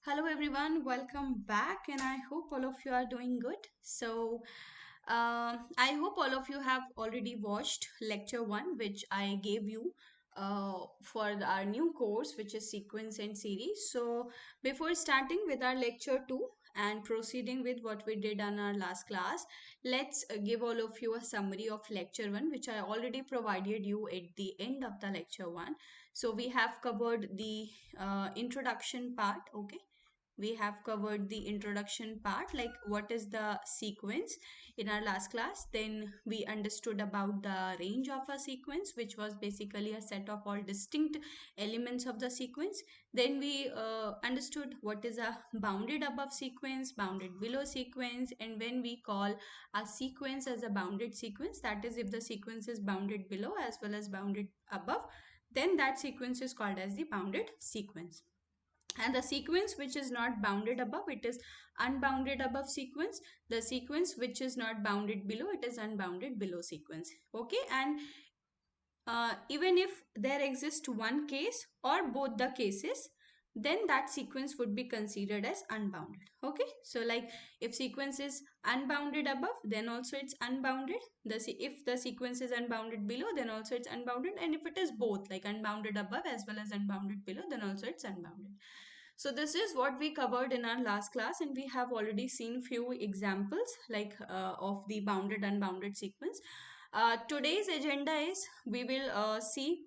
Hello everyone, welcome back, and I hope all of you are doing good. I hope all of you have already watched lecture 1, which I gave you for our new course, which is Sequence and Series. So, before starting with our lecture 2 and proceeding with what we did on our last class, let's give all of you a summary of lecture 1, which I already provided you at the end of the lecture 1. So, we have covered the introduction part, okay, we have covered the introduction part, like what is the sequence in our last class. Then we understood about the range of a sequence, which was basically a set of all distinct elements of the sequence. Then we understood what is a bounded above sequence, bounded below sequence, and when we call a sequence as a bounded sequence, that is if the sequence is bounded below as well as bounded above, then that sequence is called as the bounded sequence. And the sequence which is not bounded above, it is unbounded above sequence. The sequence which is not bounded below, it is unbounded below sequence. Okay, and even if there exists one case or both the cases, then that sequence would be considered as unbounded. Okay, so like if sequence is unbounded above, then also it's unbounded. If the sequence is unbounded below, then also it's unbounded. And if it is both, like unbounded above as well as unbounded below, then also it's unbounded. So this is what we covered in our last class, and we have already seen few examples like of the bounded unbounded sequence. Today's agenda is we will see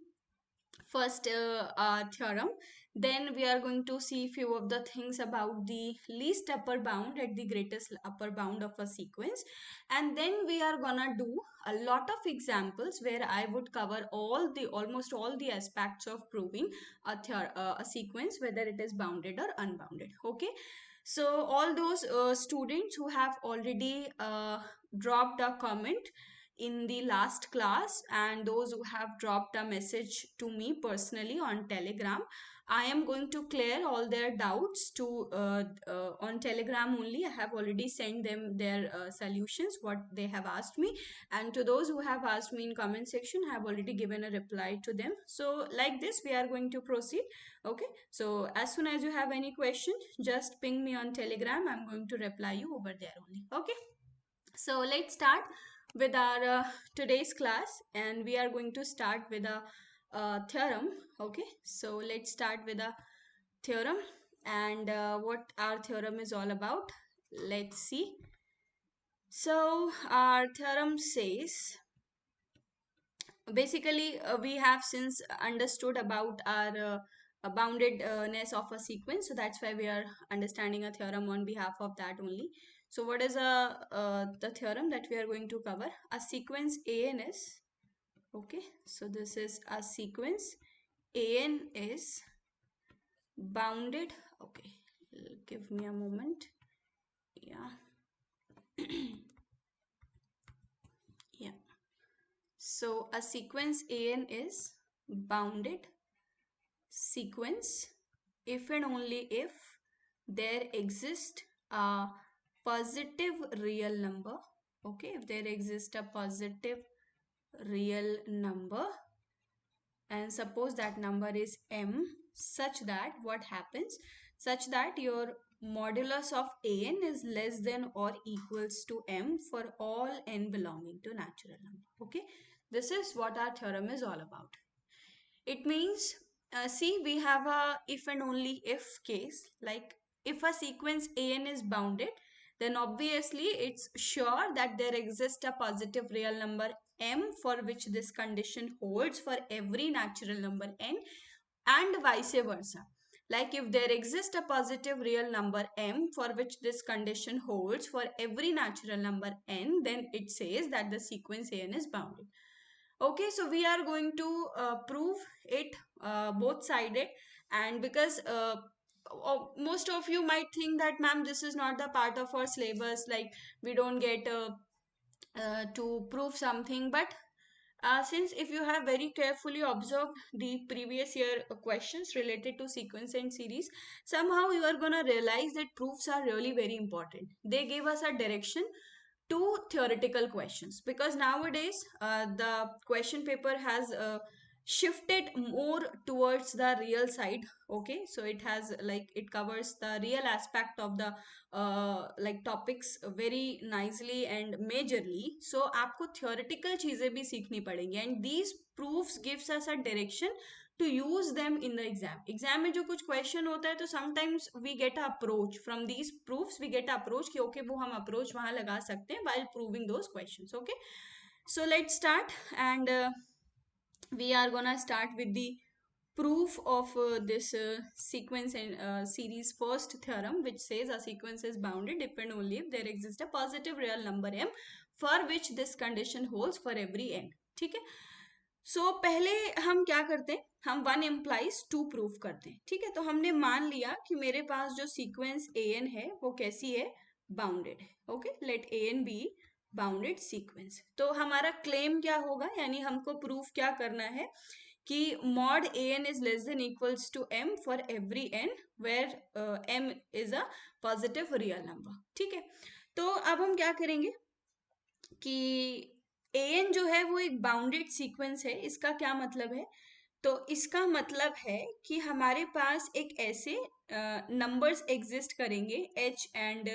first theorem, then we are going to see few of the things about the least upper bound at the greatest upper bound of a sequence, and then we are gonna do a lot of examples where I would cover almost all the aspects of proving a sequence, whether it is bounded or unbounded. Okay, so all those students who have already dropped a comment in the last class, and those who have dropped a message to me personally on Telegram, I am going to clear all their doubts to on Telegram only. I have already sent them their solutions, what they have asked me, and to those who have asked me in comment section, I have already given a reply to them. So like this we are going to proceed. Okay, so as soon as you have any question, just ping me on Telegram. I'm going to reply you over there only. Okay, so let's start with our today's class, and we are going to start with a theorem. Okay, so let's start with a theorem, and what our theorem is all about. Let's see. So our theorem says, basically we have since understood about our boundedness of a sequence, so that's why we are understanding a theorem on behalf of that only. So what is the theorem that we are going to cover? A sequence an is, okay, so this is a sequence an is bounded. Okay, give me a moment. Yeah. Yeah, so a sequence an is bounded sequence if and only if there exists a positive real number. Okay, if there exists a positive real number, and suppose that number is m, such that what happens, such that your modulus of an is less than or equals to m for all n belonging to natural number. Okay, this is what our theorem is all about. It means, see, we have a if and only if case. Like if a sequence an is bounded, then obviously it's sure that there exists a positive real number m for which this condition holds for every natural number n, and vice versa. Like if there exists a positive real number m for which this condition holds for every natural number n, then it says that the sequence an is bounded. Okay, so we are going to prove it both sided, and because most of you might think that, ma'am, this is not the part of our syllabus, like we don't get to prove something. But since if you have very carefully observed the previous year questions related to sequence and series, somehow you are gonna realize that proofs are really very important. They give us a direction to theoretical questions, because nowadays the question paper has shift it more towards the real side. Okay, so it has like it covers the real aspect of the like topics very nicely and majorly. So आपको theoretical चीजें भी सीखनी पड़ेंगी, and these proofs gives us a direction to use them in the exam में जो कुछ question होता है तो sometimes we get a approach from these proofs, we get a approach कि okay वो हम approach वहां लगा सकते हैं while proving those questions. Okay, so let's start, and we are gonna start with the proof of this sequence and series first theorem, which says a sequence is bounded depend only if there exists a positive real number m for which this condition holds for every n. ठीक है, सो पहले हम क्या करते हैं, हम one implies to proof करते हैं. ठीक है, तो हमने मान लिया कि मेरे पास जो सीक्वेंस ए एन है वो कैसी है, बाउंडेड है. Okay, let a n be bounded sequence. तो हमारा क्लेम क्या होगा, यानी हमको प्रूफ क्या करना है कि mod a n is less than equals to m for every n where m is a positive real number. ठीक है, तो अब हम क्या करेंगे कि ए एन जो है वो एक बाउंडेड सीक्वेंस है. इसका क्या मतलब है, तो इसका मतलब है कि हमारे पास एक ऐसे नंबर्स एग्जिस्ट करेंगे एच एंड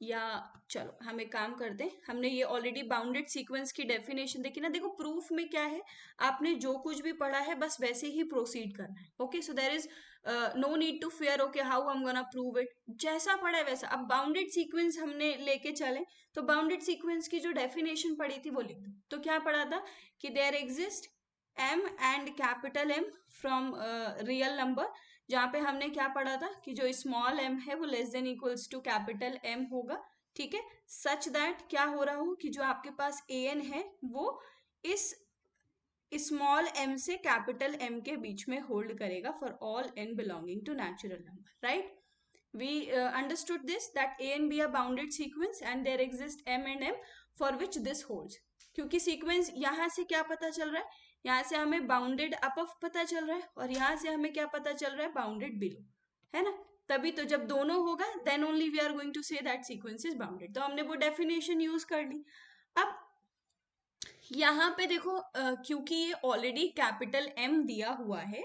या चलो हम एक काम करते हैं, हमने ये ऑलरेडी बाउंडेड सीक्वेंस की डेफिनेशन देखी ना. देखो प्रूफ में क्या है, आपने जो कुछ भी पढ़ा है बस वैसे ही प्रोसीड करना है. Okay, so there is no need to fear okay how I am gonna prove it, जैसा पढ़ा है वैसा. अब बाउंडेड सीक्वेंस हमने लेके चले तो बाउंडेड सीक्वेंस की जो डेफिनेशन पढ़ी थी वो लिख दो. तो क्या पढ़ा था कि there exist m and capital m from real number, जहाँ पे हमने क्या पढ़ा था कि जो स्मॉल एम है वो less than equals to capital m होगा. ठीक है, सच दैट क्या हो रहा हो कि जो आपके पास ए एन है वो इस स्मॉल एम से कैपिटल एम के बीच में होल्ड करेगा for all n belonging to natural number. Right, we understood this that a and b are bounded sequence and there exist m and m for which this holds. क्योंकि sequence यहाँ से क्या पता चल रहा है, यहाँ से हमें बाउंडेड अबव पता चल रहा है और यहाँ से हमें क्या पता चल रहा है, बाउंडेड बिलो, है ना. तभी तो जब दोनों होगा then only we are going to say that sequence is bounded. तो हमने वो डेफिनेशन यूज कर ली. अब यहाँ पे देखो क्योंकि ये ऑलरेडी कैपिटल एम दिया हुआ है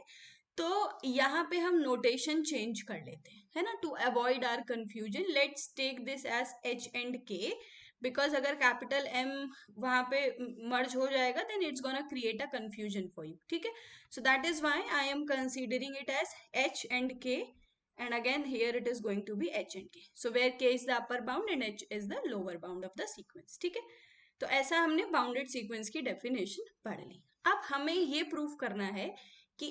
तो यहाँ पे हम नोटेशन चेंज कर लेते हैं, है ना, to avoid our confusion. Let's take this as h and k, because अगर कैपिटल एम वहां पे मर्ज हो जाएगा then it's gonna create a confusion for you. ठीक है, so that is why I am considering it as h and k, and again here it is going to be h and k. So where k is the upper bound and h is the lower bound of the sequence. ठीक है, तो ऐसा हमने bounded sequence की definition पढ़ ली. अब हमें ये प्रूफ करना है कि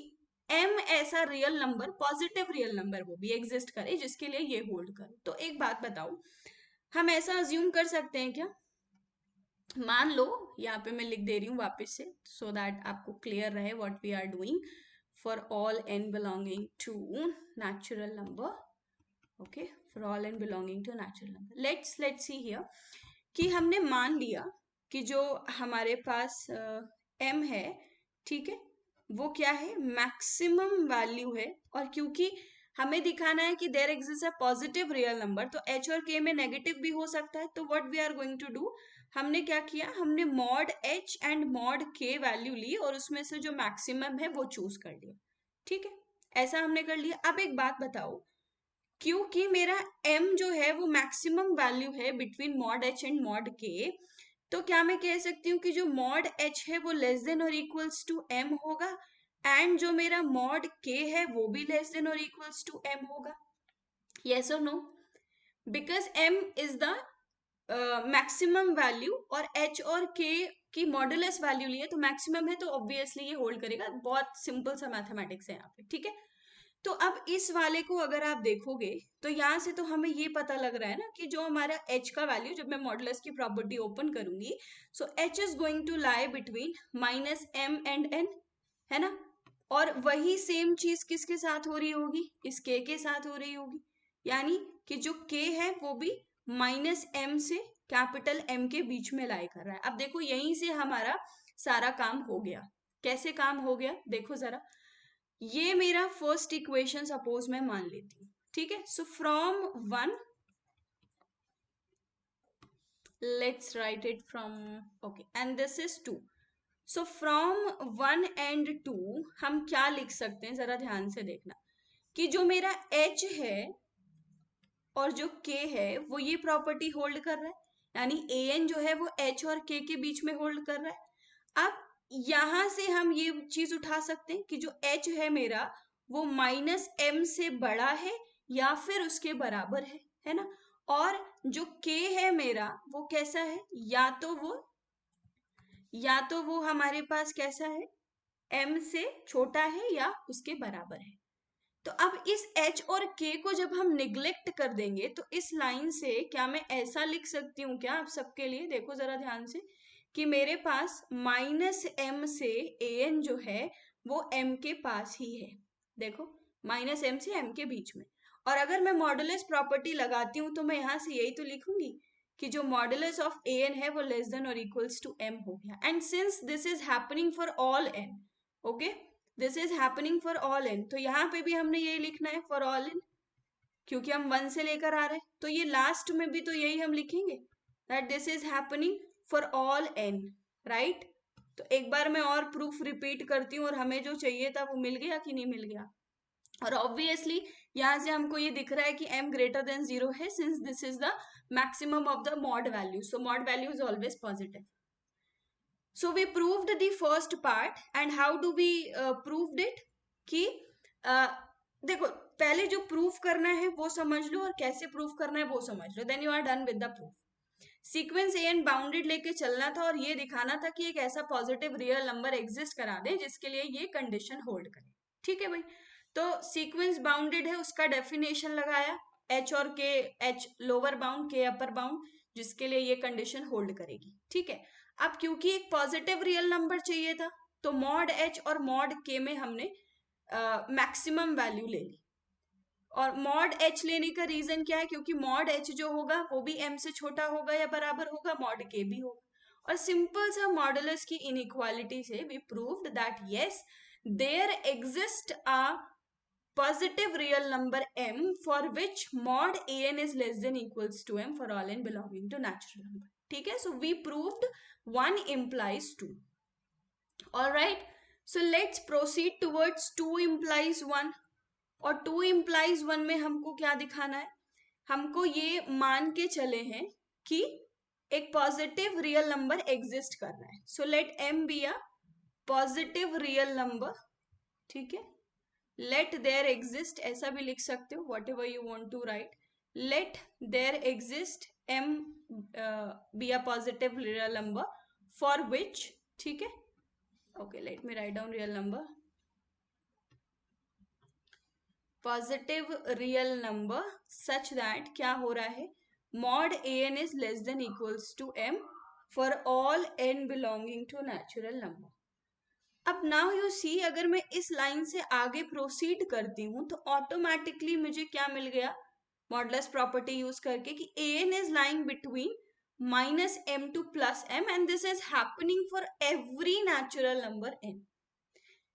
m ऐसा real number, positive real number वो भी एग्जिस्ट करे जिसके लिए ये होल्ड करे. तो एक बात बताओ, हम ऐसा अज्यूम कर सकते हैं क्या, मान लो यहाँ पे मैं लिख दे रही हूँ वापस से सो दैट आपको क्लियर रहे what we are doing for all n belonging to natural number. Okay, for all n belonging to natural number, let's see here कि हमने मान लिया कि जो हमारे पास m है, ठीक है, वो क्या है, मैक्सिमम वैल्यू है. और क्योंकि हमें दिखाना है कि there exist a positive real number तो h और k में नेगेटिव भी हो सकता है. तो what we are going to do, हमने क्या किया, हमने mod h and mod k value ली और उसमें से जो मैक्सिमम है वो चूज कर लिया. ठीक है, ऐसा हमने कर लिया. अब एक बात बताओ, क्योंकि मेरा m जो है वो मैक्सिमम वैल्यू है between mod h and mod k, तो क्या मैं कह सकती हूँ कि जो मॉड h है वो लेस देन और इक्वल्स टू m होगा एंड जो मेरा मॉड k है वो भी लेस देन और इक्वल्स टू m होगा. यस और no, because m is the maximum value और h और k की मॉडुलस वैल्यू लिए तो मैक्सिमम है तो ऑब्वियसली ये होल्ड करेगा. बहुत सिंपल सा मैथमेटिक्स है यहाँ पे. ठीक है, तो अब इस वाले को अगर आप देखोगे तो यहाँ से तो हमें ये पता लग रहा है ना कि जो हमारा h का वैल्यू, जब मैं मॉडुलस की प्रॉपर्टी ओपन करूंगी so h is going to lie between minus m and n, है ना. और वही सेम चीज किसके साथ हो रही होगी, इस k के साथ हो रही होगी, यानी कि जो k है वो भी माइनस m से कैपिटल m के बीच में लाई कर रहा है. अब देखो यहीं से हमारा सारा काम हो गया. कैसे काम हो गया देखो जरा, ये मेरा फर्स्ट इक्वेशन सपोज मैं मान लेती हूँ. ठीक है, so from 1 let's write it from, okay, and this is 2. So from 1 and 2 हम क्या लिख सकते हैं, जरा ध्यान से देखना कि जो मेरा h है और जो k है वो ये प्रॉपर्टी होल्ड कर रहा है, यानी an जो है वो h और k के बीच में होल्ड कर रहा है। अब यहां से हम ये चीज उठा सकते हैं कि जो h है मेरा वो -m से बड़ा है या फिर उसके बराबर है ना। और जो k है मेरा वो कैसा है, या तो वो हमारे पास कैसा है, m से छोटा है या उसके बराबर है। तो अब इस h और k को जब हम निग्लेक्ट कर देंगे तो इस लाइन से क्या मैं ऐसा लिख सकती हूँ क्या, आप सबके लिए देखो जरा ध्यान से, कि मेरे पास -m से an जो है वो m के पास ही है। देखो, -m से m के बीच में। और अगर मैं मॉडुलस प्रॉपर्टी लगाती हूँ तो मैं यहाँ से यही तो लिखूंगी कि जो मॉडुलस ऑफ an है वो लेस देन और इक्वल्स टू m हो गया। And since this is happening for all n, okay, this is happening for all n, तो यहाँ पे भी हमने यही लिखना है फॉर ऑल n, क्योंकि हम 1 से लेकर आ रहे हैं। तो ये लास्ट में भी तो यही हम लिखेंगे, that this is happening for all n, right. तो एक बार मैं और प्रूफ रिपीट करती हूँ, और हमें जो चाहिए था वो मिल गया कि नहीं मिल गया। और ऑब्वियसली यहाँ से हमको ये दिख रहा है कि m ग्रेटर देन 0 है, since this is the maximum of the mod value, so mod value is always positive. So we proved the first part, and how do we proved it? कि देखो, पहले जो प्रूफ करना है वो समझ लो और कैसे प्रूफ करना है वो समझ लो, then you are done with the proof. Sequence a n bounded लेके चलना था और ये दिखाना था कि एक ऐसा पॉजिटिव रियल नंबर एग्जिस्ट करा दे जिसके लिए ये कंडीशन होल्ड करे। ठीक है भाई, तो सीक्वेंस बाउंडेड है उसका डेफिनेशन लगाया, एच और के, एच लोअर बाउंड के अपर बाउंड, जिसके लिए ये कंडीशन होल्ड करेगी। ठीक है, अब क्योंकि एक पॉजिटिव रियल नंबर चाहिए था तो मॉड एच और मॉड के में हमने मैक्सिमम वैल्यू ले ली। और मॉड एच लेने का रीजन क्या है, क्योंकि मॉड एच जो होगा वो भी एम से छोटा होगा या बराबर होगा, मॉड के भी होगा। और सिंपल सा मॉडुलस की इनइक्वालिटी से we proved that yes there exist a positive real number m for which mod an is less than equals to m for all n belonging to natural number. ठीक है, so we proved 1 implies 2. All right, so let's proceed towards 2 implies 1. और 2 implies 1 में हमको क्या दिखाना है, हमको ये मान के चले हैं कि एक पॉजिटिव रियल नंबर एग्जिस्ट कर रहा है। So let m be a positive real number. ठीक है, let there exist, ऐसा भी लिख सकते हो, whatever you want to write, let there exist m be a positive real number for which, ठीक है, okay, let me write down real number, positive real number such that क्या हो रहा है, mod an is less than equals to m for all n belonging to natural number. अब now you see, अगर मैं इस लाइन से आगे प्रोसीड करती हूँ तो ऑटोमेटिकली मुझे क्या मिल गया, मॉडुलस प्रॉपर्टी यूज करके, कि an is lying between -m to +m and this is happening for every natural number n।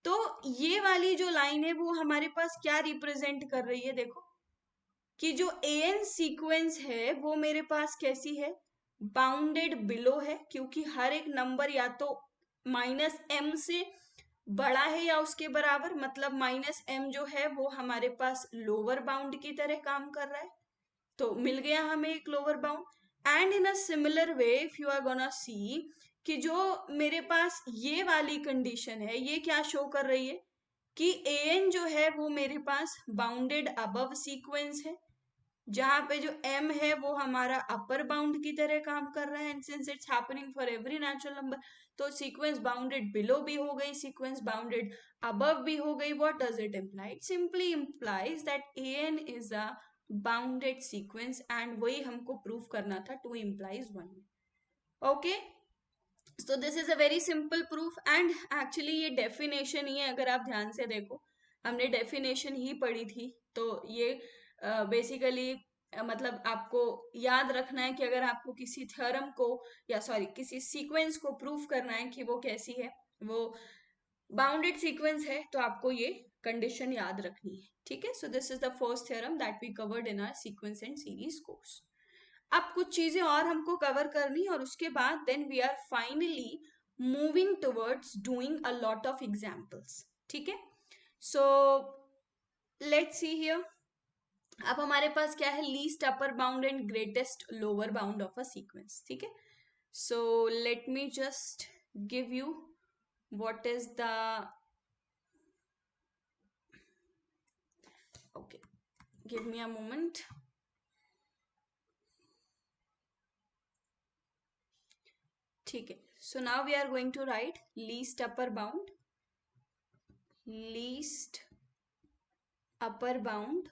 तो ये वाली जो लाइन है वो हमारे पास क्या रिप्रेजेंट कर रही है, देखो कि जो an सीक्वेंस है वो मेरे पास कैसी है, बाउंडेड बिलो है, क्योंकि हर एक नंबर या तो -m से बड़ा है या उसके बराबर, मतलब -m जो है वो हमारे पास लोअर बाउंड की तरह काम कर रहा है, तो मिल गया हमें एक lower bound. And in a similar way if you are gonna see कि जो मेरे पास ये वाली कंडीशन है ये क्या शो कर रही है कि an जो है वो मेरे पास बाउंडेड अबव सीक्वेंस है, जहां पे जो m है वो हमारा अपर बाउंड की तरह काम कर रहा है, and since it's happening for every natural number, तो सीक्वेंस बाउंडेड बिलो भी हो गई, सीक्वेंस बाउंडेड अबव भी हो गई। What does it imply, it simply implies that an is a bounded sequence, and वही हमको प्रूव करना था 2 implies 1 में। Okay, so this is a very simple proof, and actually ये डेफिनेशन ही है, अगर आप ध्यान से देखो हमने डेफिनेशन ही पढ़ी थी, तो ये बेसिकली मतलब आपको याद रखना है कि अगर आपको किसी थ्योरम को या सॉरी किसी सीक्वेंस को प्रूफ करना है कि वो कैसी है, वो बाउंडेड सीक्वेंस है, तो आपको ये कंडीशन याद रखनी है। ठीक है, so this is the first theorem that we covered in our sequence and series course. अब कुछ चीजें और हमको कवर करनी, और उसके बाद then we are finally moving towards doing a lot of examples. ठीक है, सो लेट्स सी हियर. अब हमारे पास क्या है, least upper bound and greatest lower bound of a sequence. ठीक है, so let me just give you what is the, okay, give me a moment. ठीक है, so now we are going to write least upper bound, least upper bound,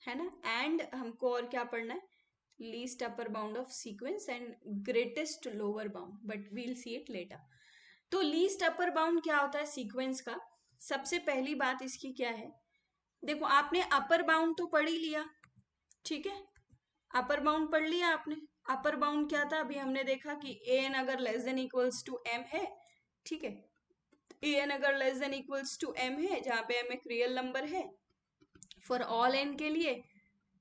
है ना, and हमको और क्या पढ़ना है, least upper bound of sequence and greatest lower bound, but we'll see it later. तो लीस्ट अपर बाउंड क्या होता है सीक्वेंस का. सबसे पहली बात इसकी क्या है, देखो आपने अपर बाउंड तो पढ़ ही लिया. ठीक है, अपर बाउंड पढ़ लिया आपने. अपर बाउंड क्या था, अभी हमने देखा कि ए एन अगर less than equals to m है. ठीक है, ए एन अगर less than equals to m है, जहां पे एम एक रियल नंबर है फॉर ऑल एन के लिए,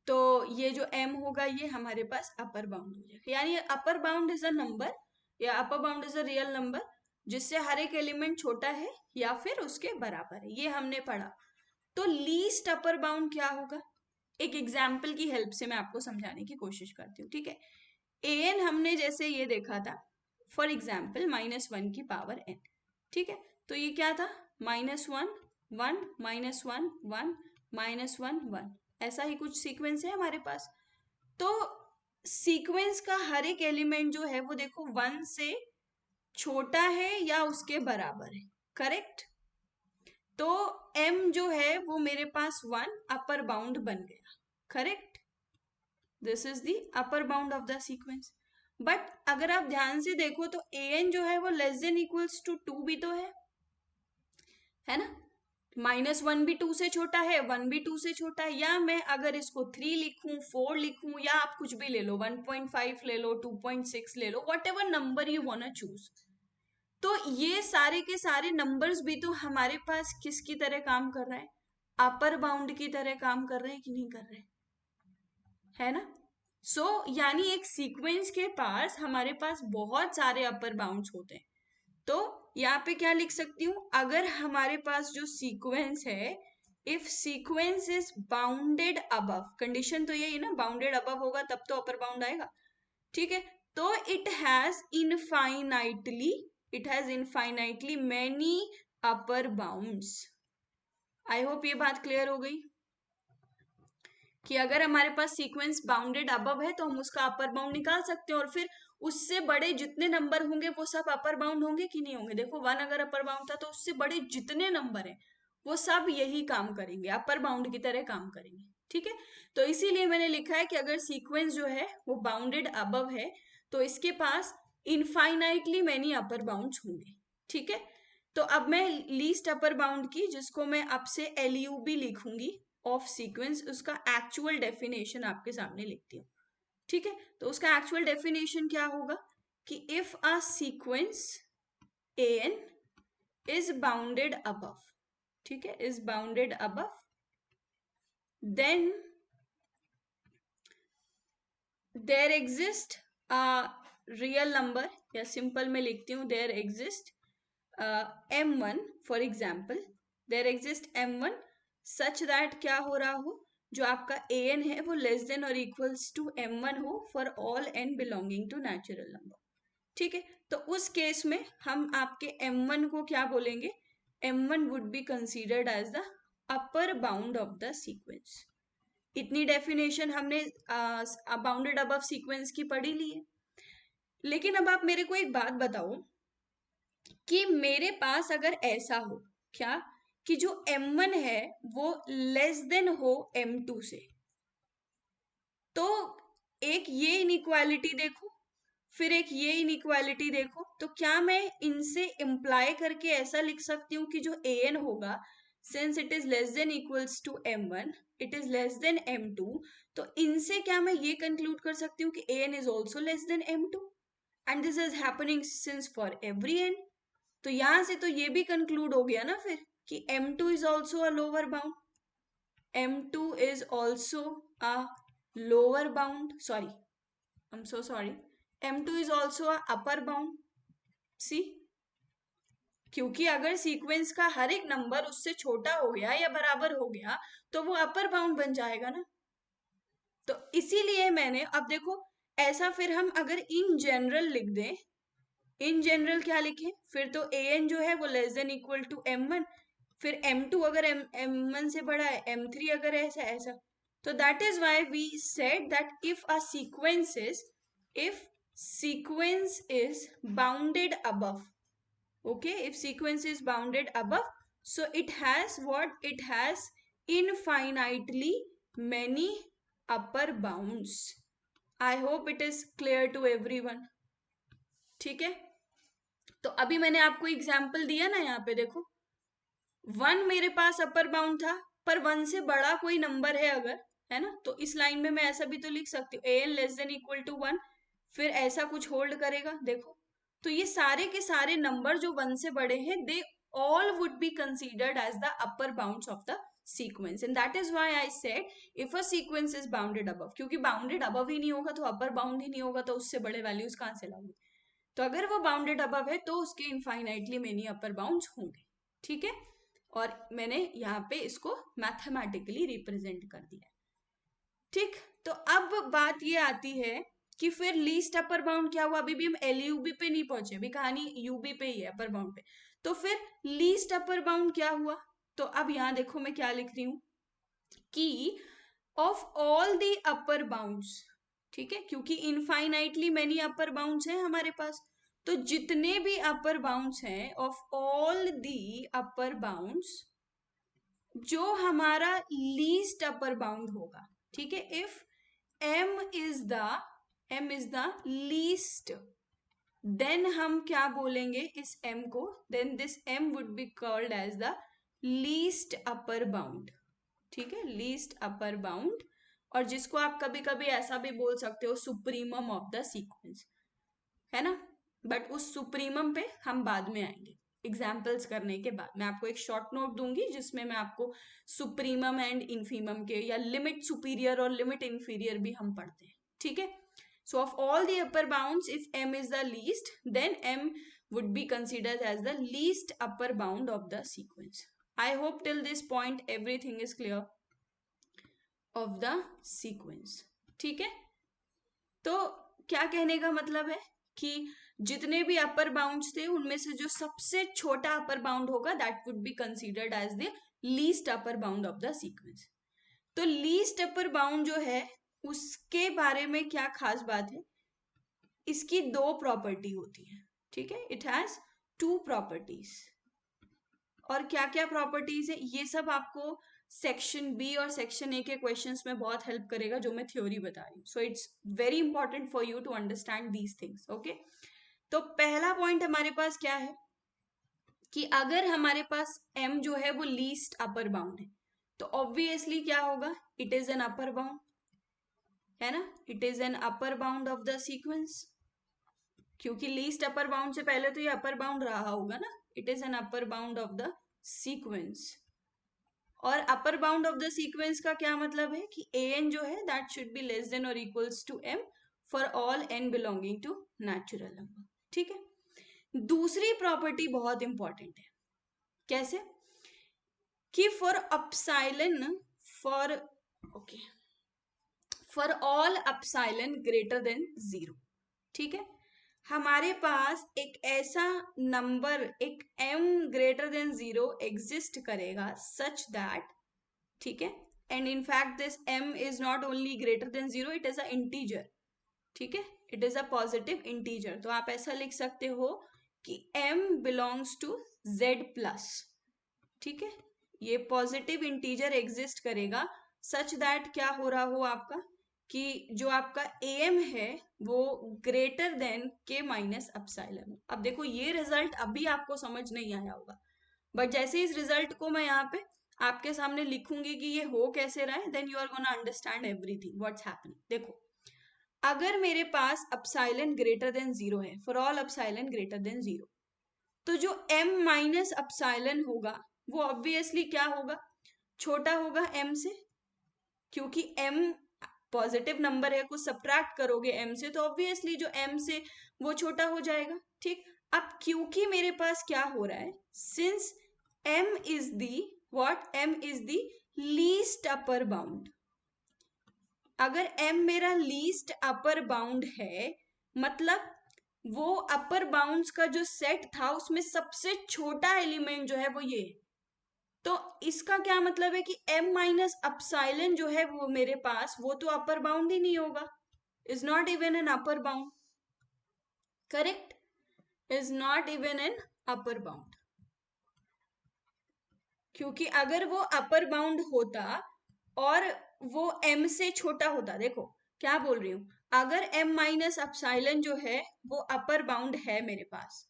तो ये जो m होगा ये हमारे पास अपर बाउंड हो जाएगा. यानी upper bound is a number या upper bound is a real number जिससे हर एक एलिमेंट छोटा है या फिर उसके बराबर है. ये हमने पढ़ा. तो लीस्ट अपर बाउंड क्या होगा, एक एग्जाम्पल की हेल्प से मैं आपको समझाने की कोशिश करती हूँ. ठीक है, ए एन हमने जैसे ये देखा था, फॉर एग्जाम्पल -1 की पावर n. ठीक है, तो ये क्या था, -1 1 -1 1 -1 1, ऐसा ही कुछ सीक्वेंस है हमारे पास. तो सीक्वेंस का हर एक एलिमेंट जो है वो देखो 1 से छोटा है या उसके बराबर है. करेक्ट. तो m जो है वो मेरे पास 1 अपर बाउंड बन गया. Correct, this is the upper bound of the sequence. But अगर आप ध्यान से देखो तो ए एन जो है वो लेस देन इक्वल्स टू 2 भी तो है ना. -1 भी 2 से छोटा है, 1 भी 2 से छोटा है. या मैं अगर इसको 3 लिखूं, 4 लिखूं, या आप कुछ भी ले लो, 1.5 ले लो, 2.6 ले लो, whatever number you want to choose. तो ये सारे के सारे नंबर्स भी तो हमारे पास किसकी तरह काम कर रहे हैं, अपर बाउंड की तरह काम कर रहे हैं कि नहीं कर रहे, है ना. सो यानी एक सीक्वेंस के पास हमारे पास बहुत सारे अपर बाउंड्स होते हैं. तो यहाँ पे क्या लिख सकती हूँ, अगर हमारे पास जो सीक्वेंस है, if sequence is bounded above, condition तो यही है ना, बाउंडेड अबव होगा तब तो अपर बाउंड आएगा. ठीक है, तो it has infinitely many upper bounds. I hope ये बात क्लियर हो गई कि अगर हमारे पास सीक्वेंस बाउंडेड अबव है तो हम उसका अपर बाउंड निकाल सकते हैं, और फिर उससे बड़े जितने नंबर होंगे वो सब अपर बाउंड होंगे कि नहीं होंगे. देखो 1 अगर अपर बाउंड था तो उससे बड़े जितने नंबर हैं वो सब यही काम करेंगे, अपर बाउंड की तरह काम करेंगे. ठीक है, तो इसीलिए मैंने लिखा है कि अगर सीक्वेंस जो है वो बाउंडेड अबव है तो इसके पास इनफाइनाइटली मैनी अपर बाउंड्स होंगे. ठीक है, तो अब मैं लीस्ट अपर बाउंड की, जिसको मैं अब से एल यू बी लिखूंगी ऑफ सीक्वेंस, उसका एक्चुअल डेफिनेशन आपके सामने लिखती हूँ. ठीक है, तो उसका एक्चुअल डेफिनेशन क्या होगा कि if a sequence a n is bounded above, ठीक है, is bounded above, then there exist a real number, या सिंपल में लिखती हूँ there exist m1, for example there exist m1 such that क्या हो रहा हो, जो आपका an है वो लेस देन और इक्वल्स टू m1 हो for all n belonging to natural number. ठीक है, तो उस केस में हम आपके m1 को क्या बोलेंगे, m1 would be considered as the upper bound of the sequence. इतनी डेफिनेशन हमने बाउंडेड अबव सीक्वेंस की पढ़ी ली है. लेकिन अब आप मेरे को एक बात बताओ कि मेरे पास अगर ऐसा हो, क्या, कि जो m1 है वो लेस देन हो m2 से, तो एक ये इनइक्वालिटी देखो, फिर एक ये इनइक्वालिटी देखो, तो क्या मैं इनसे इम्प्लाई करके ऐसा लिख सकती हूँ कि जो an होगा, since it is less than equals to m1, it is less than m2, तो इनसे क्या मैं ये कंक्लूड कर सकती हूँ कि an is also less than m2, and this is happening since for every n. तो यहां से तो ये भी कंक्लूड हो गया ना फिर कि m2 is also a lower bound, m2 is also a lower bound, sorry, I'm so sorry, m2 is also upper bound. See, क्योंकि अगर सीक्वेंस का हर एक नंबर उससे छोटा हो गया या बराबर हो गया तो वो अपर बाउंड बन जाएगा ना। तो इसीलिए मैंने, अब देखो ऐसा फिर हम अगर इन जनरल लिख दें, इन जनरल क्या लिखें फिर, तो an जो है वो less than equal to m1, फिर m2 अगर m1 से बड़ा है, m3 अगर ऐसा ऐसा। तो that is why we said that if sequence is bounded above, okay, if sequence is bounded above, so it has what, it has infinitely many upper bounds. I hope it is clear to everyone. ठीक है, तो अभी मैंने आपको example दिया ना, यहाँ पे देखो 1 मेरे पास अपर बाउंड था, पर 1 से बड़ा कोई नंबर है अगर, है ना, तो इस लाइन में मैं ऐसा भी तो लिख सकती हूँ an less than equal to 1, फिर ऐसा कुछ होल्ड करेगा। देखो तो ये सारे के सारे नंबर जो 1 से बड़े हैं, दे all would be considered as the upper bounds of the sequence, and that is why I said if a sequence is bounded above, क्योंकि bounded above ही नहीं होगा तो upper bound ही नहीं होगा, तो उससे बड़े वैल्यूज कहाँ से लाओगे। तो अगर वो बाउंडेड अबव है तो उसके इनफाइनाइटली मेनी अपर बाउंड्स होंगे। ठीक है, और मैंने यहाँ पे इसको मैथमेटिकली रिप्रेजेंट कर दिया। ठीक, तो अब बात ये आती है कि फिर लीस्ट अपर बाउंड क्या हुआ। अभी भी हम एलयूबी पे नहीं पहुंचे, अभी कहानी यूबी पे ही है, अपर बाउंड पे। तो फिर लीस्ट अपर बाउंड क्या हुआ, तो अब यहाँ देखो मैं क्या लिख रही हूं कि of all the upper bounds, ठीक है, क्योंकि इनफाइनाइटली मेनी अपर बाउंड्स हैं हमारे पास, तो जितने भी अपर बाउंड्स हैं of all the upper bounds, जो हमारा लीस्ट अपर बाउंड होगा, ठीक है, if m is the least, then हम क्या बोलेंगे इस m को, then this m would be called as the least upper bound. ठीक है, लीस्ट अपर बाउंड, और जिसको आप कभी कभी ऐसा भी बोल सकते हो सुप्रीमम ऑफ द सीक्वेंस, है ना। बट उस सुप्रीमम पे हम बाद में आएंगे, एग्जाम्पल्स करने के बाद मैं आपको एक शॉर्ट नोट दूंगी जिसमें मैं आपको सुप्रीमम एंड इन्फीमम के, या लिमिट सुपीरियर और लिमिट इंफीरियर भी हम पढ़ते हैं। ठीक है, so of all the upper bounds, if m is the least, then m would be considered as the least upper bound of the sequence. I hope till this point everything is clear of the sequence. ठीक है, तो क्या कहने का मतलब है कि जितने भी अपर बाउंड्स थे उनमें से जो सबसे छोटा अपर बाउंड होगा that would be considered as the least upper bound of the sequence. तो लीस्ट अपर बाउंड जो है उसके बारे में क्या खास बात है, इसकी दो प्रॉपर्टी होती है। ठीक है, इट हैज 2 प्रॉपर्टीज। और क्या क्या प्रॉपर्टीज है ये सब आपको सेक्शन बी और सेक्शन ए के क्वेश्चंस में बहुत हेल्प करेगा, जो मैं थ्योरी बता रही हूँ। So it's very important for you to understand these things. Okay, तो पहला पॉइंट हमारे पास क्या है कि अगर हमारे पास m जो है वो लीस्ट अपर बाउंड है, तो ऑब्वियसली क्या होगा, it is an upper bound, है ना, it is an upper bound of the sequence, क्योंकि लीस्ट अपर बाउंड से पहले तो ये अपर बाउंड रहा होगा ना, it is an upper bound of the sequence. और upper bound of the sequence का क्या मतलब है कि an जो है that should be less than और equals to m for all n belonging to natural number. ठीक है, दूसरी प्रॉपर्टी बहुत इंपॉर्टेंट है, कैसे कि for epsilon, for okay, for all epsilon greater than 0, ठीक है, हमारे पास एक ऐसा नंबर, एक m ग्रेटर देन 0 एग्जिस्ट करेगा सच दैट, ठीक है, and in fact this m is not only greater than 0, it is a integer. ठीक है, it is a positive integer. तो आप ऐसा लिख सकते हो कि m belongs to z plus. ठीक है, ये पॉजिटिव इंटीजर एग्जिस्ट करेगा सच दैट क्या हो रहा हो आपका कि जो आपका am है वो greater than k minus epsilon. अब देखो ये रिजल्ट अभी आपको समझ नहीं आया होगा, बट जैसे इस रिजल्ट को मैं यहाँ पे आपके सामने लिखूंगी कि ये हो कैसे रहा है, then you are gonna understand everything what's happening. देखो अगर मेरे पास अपसाइलन ग्रेटर देन 0 है, for all epsilon greater than 0, तो जो m माइनस अपसाइलन होगा वो ऑब्वियसली क्या होगा, छोटा होगा m से, क्योंकि m पॉजिटिव नंबर है, कुछ सब्ट्रैक्ट करोगे m से तो ऑब्वियसली जो m से वो छोटा हो जाएगा। ठीक, अब क्योंकि मेरे पास क्या हो रहा है, since m is the what, m is the least upper bound. अगर m मेरा लीस्ट अपर बाउंड है, मतलब वो अपर बाउंड्स का जो सेट था उसमें सबसे छोटा एलिमेंट जो है वो ये है। तो इसका क्या मतलब है कि m माइनस अपसाइलन जो है वो मेरे पास, वो तो अपर बाउंड ही नहीं होगा, is not even an upper bound. Correct, is not even an upper bound. क्योंकि अगर वो अपर बाउंड होता और वो m से छोटा होता, देखो क्या बोल रही हूं, अगर m माइनस अपसाइलन जो है वो अपर बाउंड है मेरे पास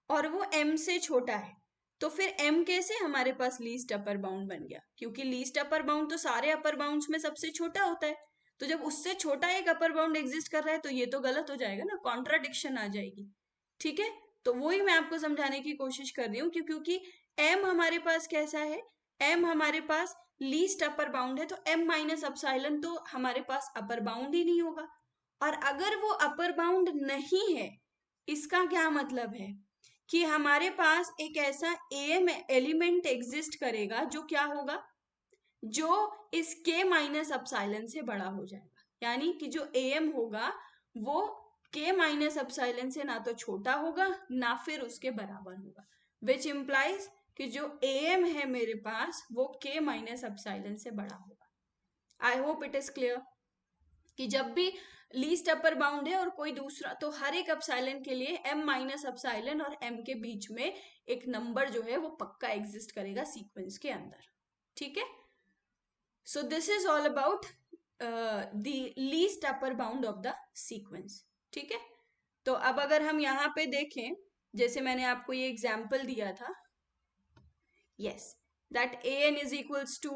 और वो m से छोटा है, तो फिर m कैसे हमारे पास लीस्ट अपर बाउंड बन गया, क्योंकि लीस्ट अपर बाउंड तो सारे अपर बाउंड्स में सबसे छोटा होता है। तो जब उससे छोटा एक अपर बाउंड एग्जिस्ट कर रहा है तो ये तो गलत हो जाएगा ना, कॉन्ट्राडिक्शन आ जाएगी। ठीक है, तो वही मैं आपको समझाने की कोशिश कर रही हूँ क्योंकि m हमारे पास कैसा है, m हमारे पास लीस्ट अपर बाउंड है, तो m माइनस अपसाइलन तो हमारे पास अपर बाउंड ही नहीं होगा। और अगर वो अपर बाउंड नहीं है, इसका क्या मतलब है कि हमारे पास एक ऐसा am एलिमेंट एग्जिस्ट करेगा जो क्या होगा, जो इस k माइनस अपसाइलन से बड़ा हो जाएगा। यानी कि जो am होगा वो k माइनस अपसाइलन से ना तो छोटा होगा ना फिर उसके बराबर होगा, विच इम्प्लाइज कि जो am है मेरे पास वो k माइनस अपसाइलन से बड़ा होगा। आई होप इट इज क्लियर कि जब भी लीस्ट अपर बाउंड है और कोई दूसरा, तो हर एक अपसाइलन के लिए m माइनस अपसाइलन और m के बीच में एक नंबर जो है वो पक्का एग्जिस्ट करेगा सीक्वेंस के अंदर। ठीक है, so this is all about the least upper bound of the sequence. ठीक है, तो अब अगर हम यहाँ पे देखें, जैसे मैंने आपको ये एग्जाम्पल दिया था, yes, that an is equals to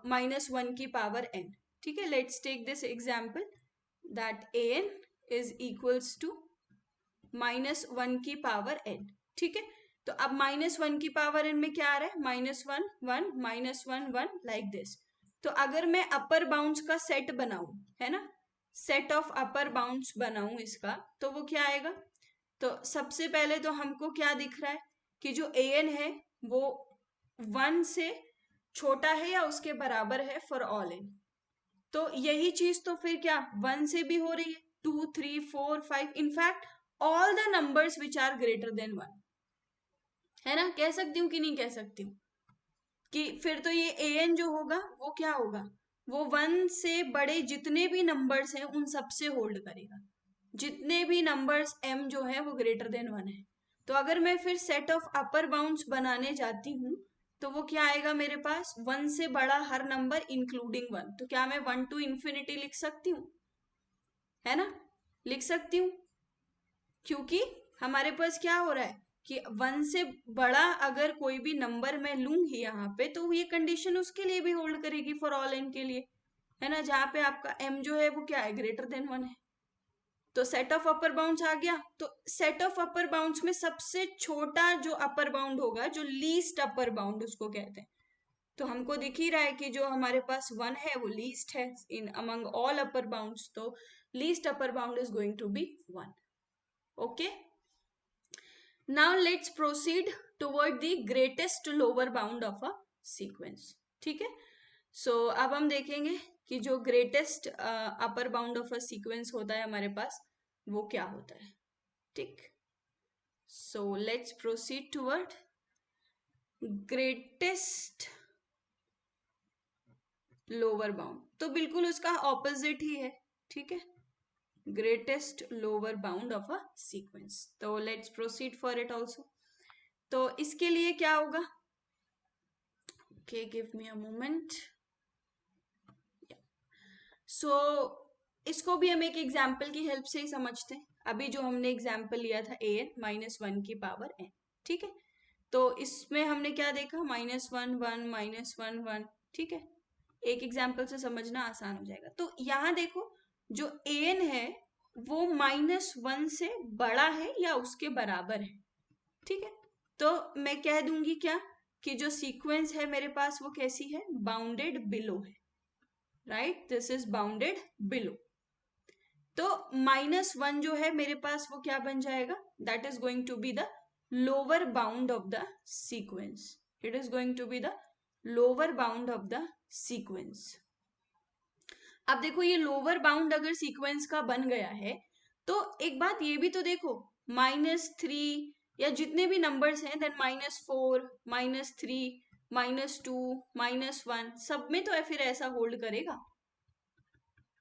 minus 1 की पावर n। ठीक है, let's take this example that an is equals to minus 1 की पावर n। ठीक है, तो अब माइनस 1 की पावर n में क्या आ रहा है, माइनस 1 1 माइनस 1 1 लाइक दिस। तो अगर मैं अपर बाउंड्स का सेट बनाऊं, है ना, सेट ऑफ अपर बाउंड्स बनाऊं इसका, तो वो क्या आएगा, तो सबसे पहले तो हमको क्या दिख रहा है कि जो an है वो 1 से छोटा है या उसके बराबर है फॉर ऑल n। तो यही चीज तो फिर क्या 1 से भी हो रही है, 2 3 4 5, in fact all the numbers which are greater than 1, है ना, कह सकती हूँ कि नहीं कह सकती हूँ कि फिर तो ये an जो होगा वो क्या होगा, वो 1 से बड़े जितने भी नंबर्स हैं उन सब से होल्ड करेगा, जितने भी नंबर्स m जो है वो ग्रेटर देन 1 है। तो अगर मैं फिर सेट ऑफ अपर बाउंड्स बनाने जाती हूँ तो वो क्या आएगा मेरे पास, 1 से बड़ा हर नंबर इंक्लूडिंग 1। तो क्या मैं 1 टू इंफिनिटी लिख सकती हूँ, है ना, लिख सकती हूँ, क्योंकि हमारे पास क्या हो रहा है कि 1 से बड़ा अगर कोई भी नंबर मैं लूंगी यहाँ पे तो ये कंडीशन उसके लिए भी होल्ड करेगी फॉर ऑल n के लिए, है ना, जहाँ पे आपका m जो है वो क्या है, ग्रेटर देन 1 है। तो सेट ऑफ अपर बाउंड्स आ गया, तो सेट ऑफ अपर बाउंड्स में सबसे छोटा जो अपर बाउंड होगा, जो लीस्ट अपर बाउंड उसको कहते हैं, तो हमको दिख ही रहा है कि जो हमारे पास 1 है वो लीस्ट है in among all upper bounds, तो least upper bound is going to be 1। Okay, now let's proceed toward the greatest lower bound of a sequence. ठीक है, सो अब हम देखेंगे कि जो greatest upper bound of a sequence होता है हमारे पास वो क्या होता है। ठीक, so let's proceed toward greatest lower bound, तो बिल्कुल उसका ऑपोजिट ही है। ठीक है, greatest lower bound of a sequence, तो let's proceed for it also. तो इसके लिए क्या होगा, okay give me a moment. So इसको भी हम एक एग्जाम्पल की हेल्प से ही समझते हैं। अभी जो हमने एग्जाम्पल लिया था an माइनस 1 की पावर n। ठीक है, तो इसमें हमने क्या देखा, माइनस 1 1 माइनस 1 1। ठीक है, एक एग्जाम्पल से समझना आसान हो जाएगा। तो यहाँ देखो जो an है वो माइनस 1 से बड़ा है या उसके बराबर है। ठीक है, तो मैं कह दूंगी क्या कि जो सीक्वेंस है मेरे पास वो कैसी है, बाउंडेड बिलो है। Right, this is bounded below. तो -1 जो है मेरे पास वो क्या बन जाएगा, that is going to be the lower bound of the sequence. It is going to be the lower bound of the sequence. अब देखो ये लोअर बाउंड अगर सीक्वेंस का बन गया है तो एक बात ये भी तो देखो, -3 या जितने भी नंबर्स हैं, देन -4, -3, -2, -1, सब में तो फिर ऐसा होल्ड करेगा।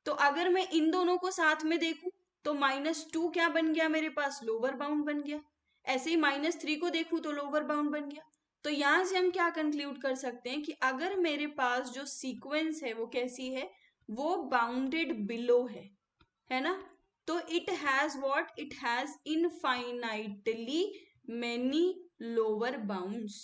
तो अगर मैं इन दोनों को साथ में देखूं तो -2 क्या बन गया मेरे पास, लोअर बाउंड बन गया। ऐसे ही -3 को देखूं तो लोअर बाउंड बन गया। तो यहां से हम क्या कंक्लूड कर सकते हैं कि अगर मेरे पास जो सीक्वेंस है वो कैसी है, वो बाउंडेड बिलो है ना। तो it has what, it has infinitely many lower bounds.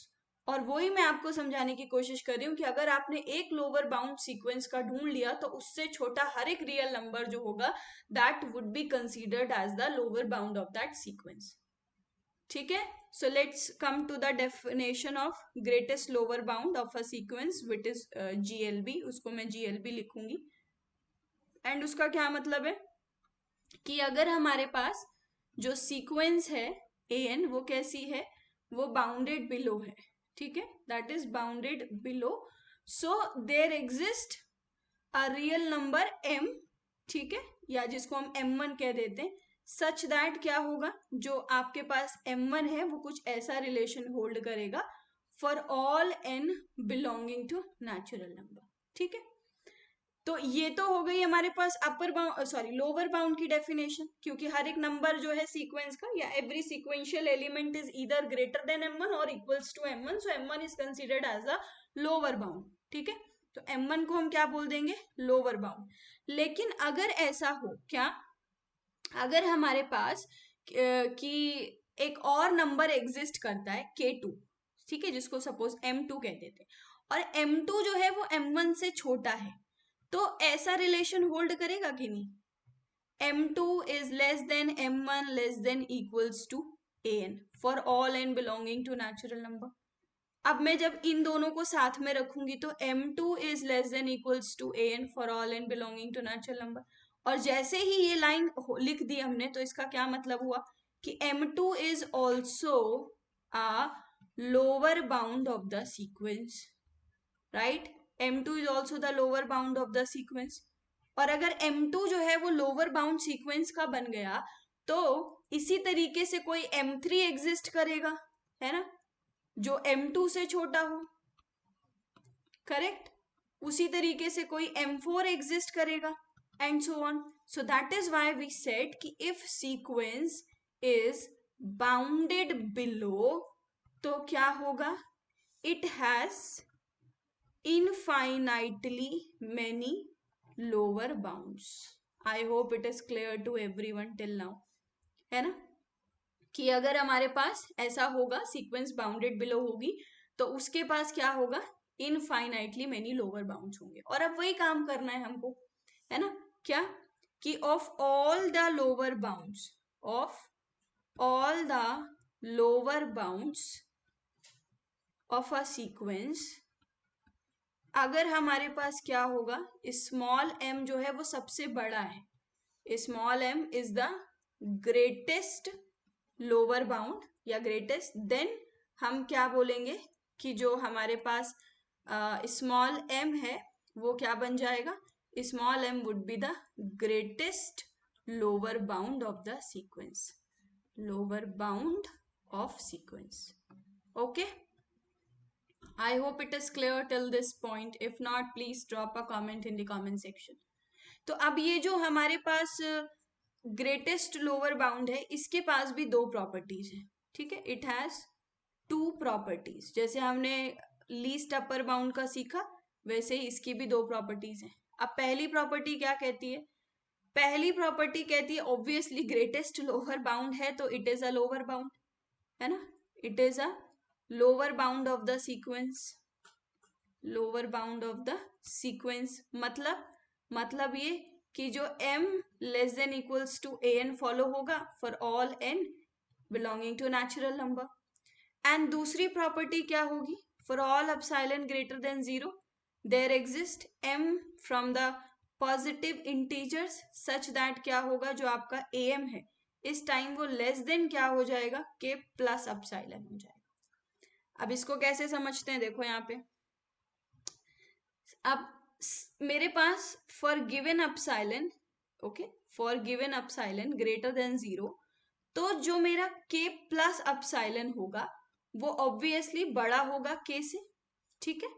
और वही मैं आपको समझाने की कोशिश कर रही हूँ कि अगर आपने एक लोअर बाउंड सीक्वेंस का ढूंढ लिया तो उससे छोटा हर एक रियल नंबर जो होगा that would be considered as the lower bound of that sequence. ठीक है, so let's come to the definition of greatest lower bound of a sequence which is GLB। उसको मैं GLB लिखूंगी। एंड उसका क्या मतलब है कि अगर हमारे पास जो सीक्वेंस है AN वो कैसी है, वो बाउंडेड बिलो है। ठीक है, that is bounded below. So there exist a real number M, ठीक है, या जिसको हम M1 कह देते हैं, सच दैट क्या होगा, जो आपके पास M1 है वो कुछ ऐसा रिलेशन होल्ड करेगा for all N belonging to natural number. ठीक है, तो ये तो हो गई हमारे पास upper bound, sorry lower bound की डेफिनेशन, क्योंकि हर एक नंबर जो है सीक्वेंस का या every sequential element is either greater than M1 और equals to M1, so M1 is considered as a lower bound. ठीक है, तो M1 को हम क्या बोल देंगे, लोअर बाउंड। लेकिन अगर ऐसा हो क्या, अगर हमारे पास कि एक और नंबर एग्जिस्ट करता है K2, ठीक है, जिसको सपोज M2 कहते थे, और M2 जो है वो M1 से छोटा है, तो ऐसा रिलेशन होल्ड करेगा कि नहीं, M2 is less than M1 less than equals to AN for all N belonging to natural number. अब मैं जब इन दोनों को साथ में रखूंगी तो M2 is less than equals to AN for all N belonging to natural number. और जैसे ही ये लाइन लिख दी हमने तो इसका क्या मतलब हुआ कि M2 is also a lower bound of the sequence, right. M2 is also the lower bound of the sequence. और अगर M2 जो है वो लोअर बाउंड सीक्वेंस का बन गया तो इसी तरीके से कोई M3 एग्जिस्ट करेगा, है ना, जो M2 से छोटा हो, करेक्ट। उसी तरीके से कोई M4 एग्जिस्ट करेगा and so on. So that is why we said कि if sequence is bounded below तो क्या होगा, it has infinitely many lower bounds. I hope it is clear to everyone till now, है ना, कि अगर हमारे पास ऐसा होगा सीक्वेंस बाउंडेड बिलो होगी तो उसके पास क्या होगा, इनफाइनाइटली मेनी लोअर बाउंड्स होंगे। और अब वही काम करना है हमको, है ना, क्या कि of all the lower bounds, of all the lower bounds of a sequence, अगर हमारे पास क्या होगा, स्मॉल m जो है वो सबसे बड़ा है, small m is the greatest lower bound या ग्रेटेस्ट, देन हम क्या बोलेंगे कि जो हमारे पास स्मॉल m है वो क्या बन जाएगा, small m would be the greatest lower bound of the sequence, lower bound of sequence. Okay, I hope it is clear till this point. If not, please drop a comment in the comment section. तो अब ये जो हमारे पास greatest lower bound है इसके पास भी दो properties है, ठीक है, इट हैज टू प्रॉपर्टीज। जैसे हमने लीस्ट अपर बाउंड का सीखा वैसे ही इसकी भी दो प्रॉपर्टीज हैं। अब पहली प्रॉपर्टी क्या कहती है, पहली प्रॉपर्टी कहती है ऑब्वियसली ग्रेटेस्ट लोअर बाउंड है तो it is a lower bound, है ना, it is a lower bound of the sequence, lower bound of the sequence मतलब ये कि जो m less than equals to AN follow होगा for all n belonging to natural number. And दूसरी property क्या होगी, for all epsilon greater than 0 there exist m from the positive integers such that क्या होगा, जो आपका am है इस टाइम वो लेस देन क्या हो जाएगा, k प्लस अपसाइलन हो जाएगा। अब इसको कैसे समझते हैं, देखो यहाँ पे अब मेरे पास for given epsilon, okay, for given epsilon greater than 0, तो जो मेरा k प्लस अपसाइलन होगा वो ऑब्वियसली बड़ा होगा k से, ठीक है।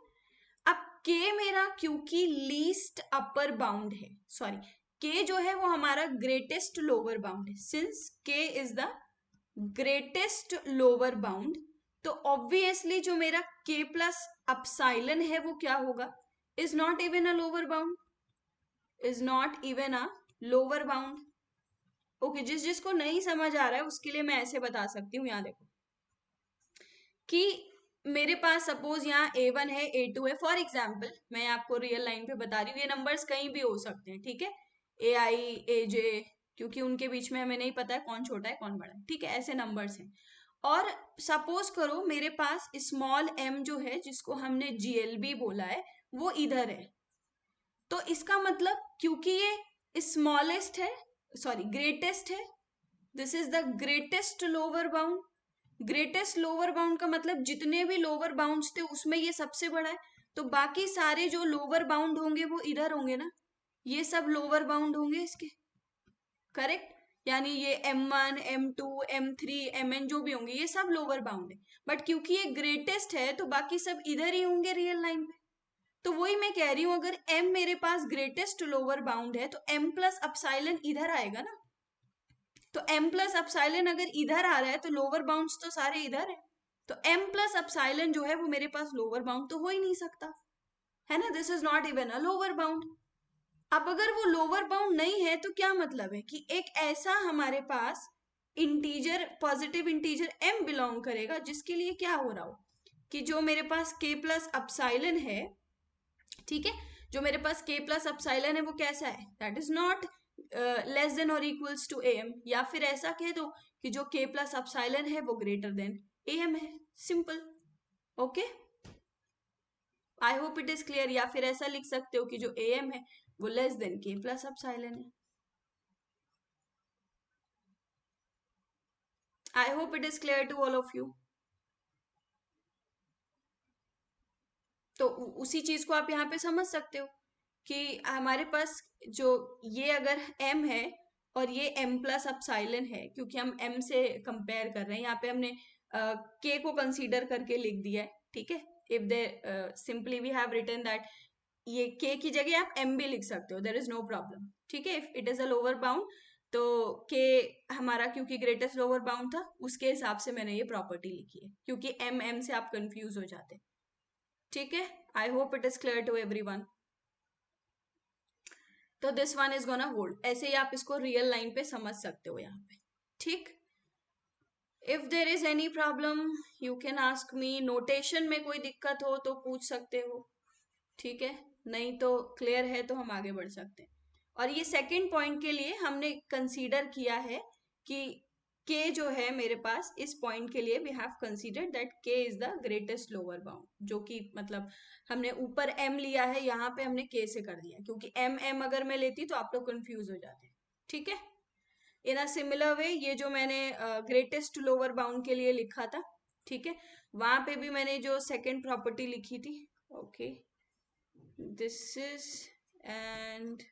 अब k मेरा क्योंकि लीस्ट अपर बाउंड है, सॉरी k जो है वो हमारा ग्रेटेस्ट लोअर बाउंड है, since k is the greatest lower bound, तो ऑब्वियसली जो मेरा k प्लस अपसाइलन है वो क्या होगा, is not even a lower bound, is not even a lower bound. Okay, जिसको नहीं समझ आ रहा है उसके लिए मैं ऐसे बता सकती हूँ, यहाँ देखो कि मेरे पास सपोज यहाँ a1 है a2 है, फॉर एग्जाम्पल मैं आपको रियल लाइन पे बता रही हूँ, ये नंबर्स कहीं भी हो सकते हैं, ठीक है, ai aj, क्योंकि उनके बीच में हमें नहीं पता है कौन छोटा है कौन बड़ा है, ठीक है, ऐसे नंबर्स हैं। और सपोज करो मेरे पास स्मॉल m जो है जिसको हमने glb बोला है वो इधर है, तो इसका मतलब क्योंकि ये स्मॉलेस्ट है, सॉरी ग्रेटेस्ट है, this is the greatest lower bound. Greatest lower bound का मतलब जितने भी लोअर बाउंड्स थे उसमें ये सबसे बड़ा है, तो बाकी सारे जो लोअर बाउंड होंगे वो इधर होंगे ना, ये सब लोअर बाउंड होंगे इसके, करेक्ट। यानी ये m1 m2 m3 mn जो भी होंगे ये सब लोअर बाउंड है, बट क्योंकि ये ग्रेटेस्ट है तो बाकी सब इधर ही होंगे रियल लाइन पे। तो वही मैं कह रही हूँ, अगर m मेरे पास ग्रेटेस्ट लोअर बाउंड है तो m प्लस अपसाइलन इधर आएगा ना, तो m प्लस अपसाइलन अगर इधर आ रहा है तो लोअर बाउंड्स तो सारे इधर है, तो m प्लस अपसाइलन जो है वो मेरे पास लोअर बाउंड तो हो ही नहीं सकता, है ना, this is not even a lower bound. अब अगर वो लोअर बाउंड नहीं है तो क्या मतलब है कि एक ऐसा हमारे पास integer, positive integer m belong करेगा जिसके लिए क्या हो रहा हो कि जो मेरे पास k प्लस अपसाइलन है, ठीक है, जो मेरे पास k प्लस अपसाइलन है वो कैसा है, that is not less than और इक्वल्स टू am, या फिर ऐसा कह दो कि जो k प्लस अपसाइलन है वो ग्रेटर देन am है, simple. Okay, I hope it is clear, या फिर ऐसा लिख सकते हो कि जो am है वो less than k plus epsilon है। I hope it is clear to all of you. तो उसी चीज को आप यहाँ पे समझ सकते हो कि हमारे पास जो ये अगर m है और ये m प्लस अपसाइलन है, क्योंकि हम m से कंपेयर कर रहे हैं, यहाँ पे हमने k को कंसीडर करके लिख दिया है, ठीक है। If they simply we have written that, ये k की जगह आप m भी लिख सकते हो, देर इज नो प्रॉब्लम, ठीक है। If it is a lower bound तो k हमारा क्योंकि ग्रेटेस्ट लोअर बाउंड था उसके हिसाब से मैंने ये प्रॉपर्टी लिखी है, क्योंकि m से आप कंफ्यूज हो जाते, ठीक है। I hope it is clear to everyone. तो this one is gonna hold, ऐसे ही आप इसको रियल लाइन पे समझ सकते हो यहाँ पे, ठीक। If there is any problem you can ask me, notation में कोई दिक्कत हो तो पूछ सकते हो, ठीक है, नहीं तो क्लियर है तो हम आगे बढ़ सकते हैं। और ये सेकंड पॉइंट के लिए हमने कंसीडर किया है कि k जो है मेरे पास इस पॉइंट के लिए we have considered that k is the greatest lower bound, जो कि मतलब हमने ऊपर m लिया है, यहाँ पे हमने k से कर दिया, क्योंकि m अगर मैं लेती तो आप लोग कंफ्यूज हो जाते, ठीक है। इन अ सिमिलर वे ये जो मैंने ग्रेटेस्ट लोअर बाउंड के लिए लिखा था, ठीक है, वहां पे भी मैंने जो सेकेंड प्रॉपर्टी लिखी थी, okay, this is and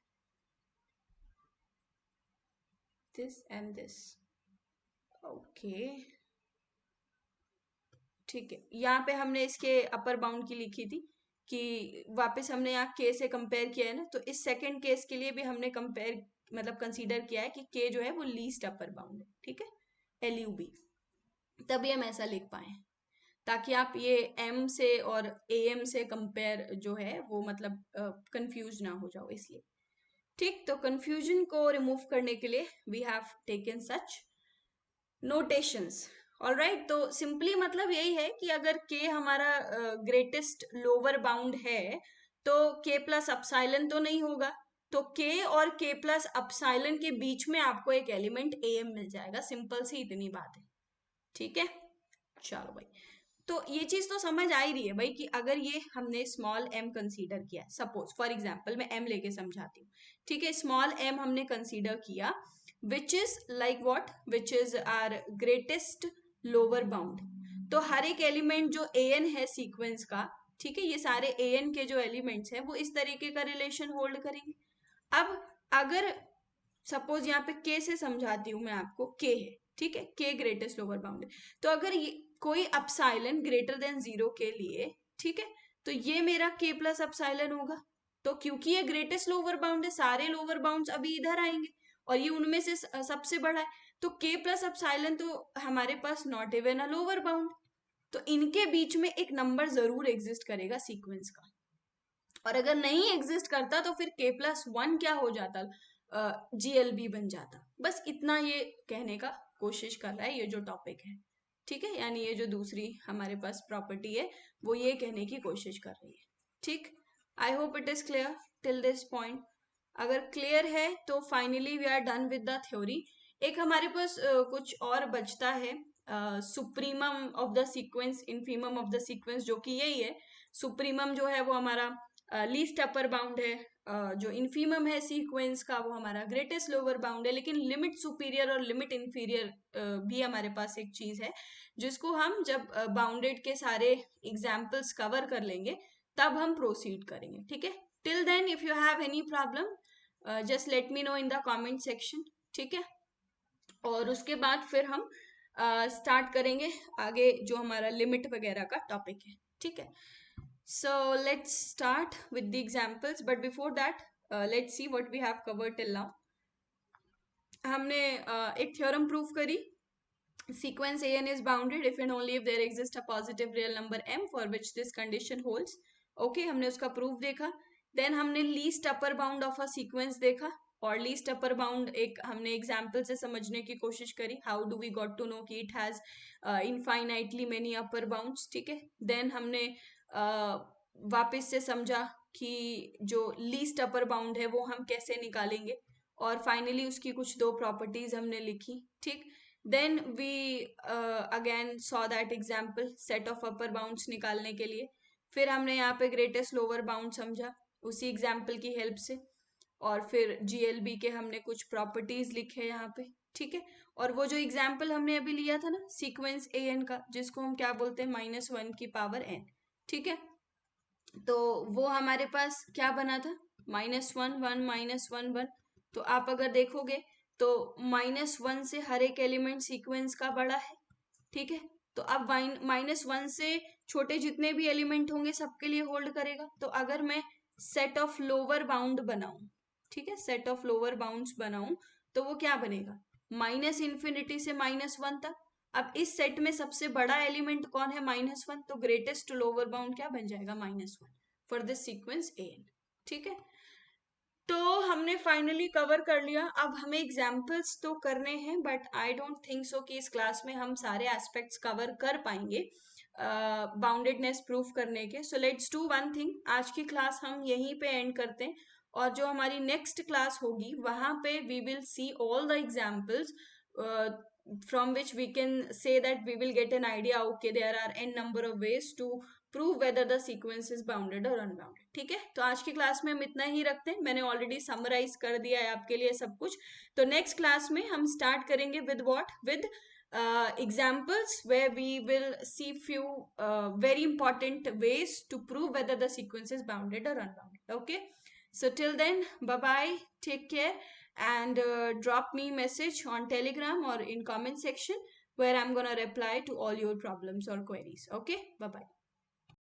this, okay, ठीक है। यहाँ पे हमने इसके अपर बाउंड की लिखी थी कि वापस हमने यहाँ के से कंपेयर किया है ना, तो इस सेकंड केस के लिए भी हमने कंपेयर मतलब कंसीडर किया है कि के जो है वो लीस्ट अपर बाउंड है, ठीक है, LUB, तभी हम ऐसा लिख पाए, ताकि आप ये m से और am से कंपेयर जो है वो मतलब कंफ्यूज ना हो जाओ, इसलिए, ठीक। तो कंफ्यूजन को रिमूव करने के लिए we have taken such notations, alright. तो सिंपली मतलब यही है कि अगर k हमारा ग्रेटेस्ट लोअर बाउंड है तो k प्लस अपसाइलन तो नहीं होगा, तो k और k प्लस अपसाइलन के बीच में आपको एक एलिमेंट am मिल जाएगा, सिंपल सी इतनी बात है, ठीक है। चलो भाई, तो ये चीज तो समझ आ ही रही है भाई कि अगर ये हमने स्मॉल m कंसीडर किया, सपोज फॉर एग्जांपल मैं m लेके समझाती हूँ, ठीक है, स्मॉल m हमने कंसीडर किया which is like what, which is our greatest lower bound. तो हर एक एलिमेंट जो an है सीक्वेंस का, ठीक है, ये सारे an के जो एलिमेंट्स हैं वो इस तरीके का रिलेशन होल्ड करेंगे। अब अगर सपोज यहाँ पे के से समझाती हूँ मैं आपको, के है, ठीक है, के ग्रेटेस्ट लोअर बाउंड है। तो अगर ये कोई अपसाइलन ग्रेटर देन 0 के लिए, ठीक है, तो ये मेरा के प्लस अपसाइलन होगा। तो क्योंकि ये ग्रेटेस्ट लोअर बाउंड है, सारे लोअर बाउंड्स अभी इधर आएंगे और ये उनमें से सबसे बड़ा है, तो के प्लस अपसाइलन तो हमारे पास not even a lower bound. तो इनके बीच में एक नंबर जरूर एग्जिस्ट करेगा सीक्वेंस का, और अगर नहीं एग्जिस्ट करता तो फिर k प्लस वन क्या हो जाता, GLB बन जाता। बस इतना ये कहने का कोशिश कर रहा है ये जो टॉपिक है, ठीक है, यानी ये जो दूसरी हमारे पास प्रॉपर्टी है वो ये कहने की कोशिश कर रही है, ठीक। I hope it is clear till this point. अगर क्लियर है तो finally we are done with the theory. एक हमारे पास कुछ और बचता है, supremum of the sequence, infimum of the sequence, जो कि यही है। सुप्रीमम जो है वो हमारा लीस्ट अपर बाउंड है, जो इनफीमम है सीक्वेंस का वो हमारा ग्रेटेस्ट लोअर बाउंड है। लेकिन लिमिट सुपीरियर और लिमिट इंफीरियर भी हमारे पास एक चीज है, जिसको हम जब बाउंडेड के सारे एग्जाम्पल्स कवर कर लेंगे तब हम प्रोसीड करेंगे, ठीक है। Till then if you have any problem just let me know in the comment section, ठीक है। और उसके बाद फिर हम स्टार्ट करेंगे आगे जो हमारा लिमिट वगैरह का टॉपिक है, ठीक है। So let's start with the examples, but before that, let's see what we have covered till now. हमने एक theorem prove करी, sequence an is bounded if and only if there exists a positive real number m for which this condition holds. Okay, हमने उसका proof देखा। Then हमने least upper bound of a sequence देखा, और least upper bound एक हमने example से समझने की कोशिश करी, how do we got to know कि it has infinitely many upper bounds, ठीक है। Then हमने वापस से समझा कि जो लीस्ट अपर बाउंड है वो हम कैसे निकालेंगे, और फाइनली उसकी कुछ दो प्रॉपर्टीज हमने लिखी, ठीक। Then we again saw that example set of upper bounds निकालने के लिए। फिर हमने यहाँ पे ग्रेटेस्ट लोअर बाउंड समझा उसी एग्जाम्पल की हेल्प से, और फिर GLB के हमने कुछ प्रॉपर्टीज लिखे यहाँ पे, ठीक है। और वो जो एग्जाम्पल हमने अभी लिया था ना सीक्वेंस an का, जिसको हम क्या बोलते हैं, -1 की पावर n, ठीक है। तो वो हमारे पास क्या बना था, -1 1 -1 1। तो आप अगर देखोगे तो -1 से हर एक एलिमेंट सीक्वेंस का बड़ा है, ठीक है। तो अब -1 से छोटे जितने भी एलिमेंट होंगे सबके लिए होल्ड करेगा। तो अगर मैं सेट ऑफ लोअर बाउंड बनाऊं, ठीक है, सेट ऑफ लोअर बाउंड्स बनाऊं, तो वो क्या बनेगा, -∞ से -1 तक। अब इस सेट में सबसे बड़ा एलिमेंट कौन है, -1, तो ग्रेटेस्ट लोअर बाउंड क्या बन जाएगा, -1 फॉर दिस सीक्वेंस an, ठीक है। तो हमने फाइनली कवर कर लिया। अब हमें एग्जाम्पल्स तो करने हैं, but I don't think so कि इस क्लास में हम सारे एस्पेक्ट्स कवर कर पाएंगे बाउंडेडनेस प्रूफ करने के। So let's do one thing, आज की क्लास हम यहीं पे एंड करते हैं, और जो हमारी नेक्स्ट क्लास होगी वहां पे we will see all the examples from which we can say that we will get an idea, okay, there are n number of ways to prove whether the sequence is bounded or unbounded, ठीक है। तो आज की class में हम इतना ही रखते हैं, मैंने ऑलरेडी समराइज कर दिया है आपके लिए सब कुछ। तो नेक्स्ट क्लास में हम स्टार्ट करेंगे with what, with examples where we will see few very important ways to prove whether the sequence is bounded or unbounded, okay। So till then, bye bye, take care, and drop me message on Telegram or in comment section where I'm gonna reply to all your problems or queries, okay, bye bye.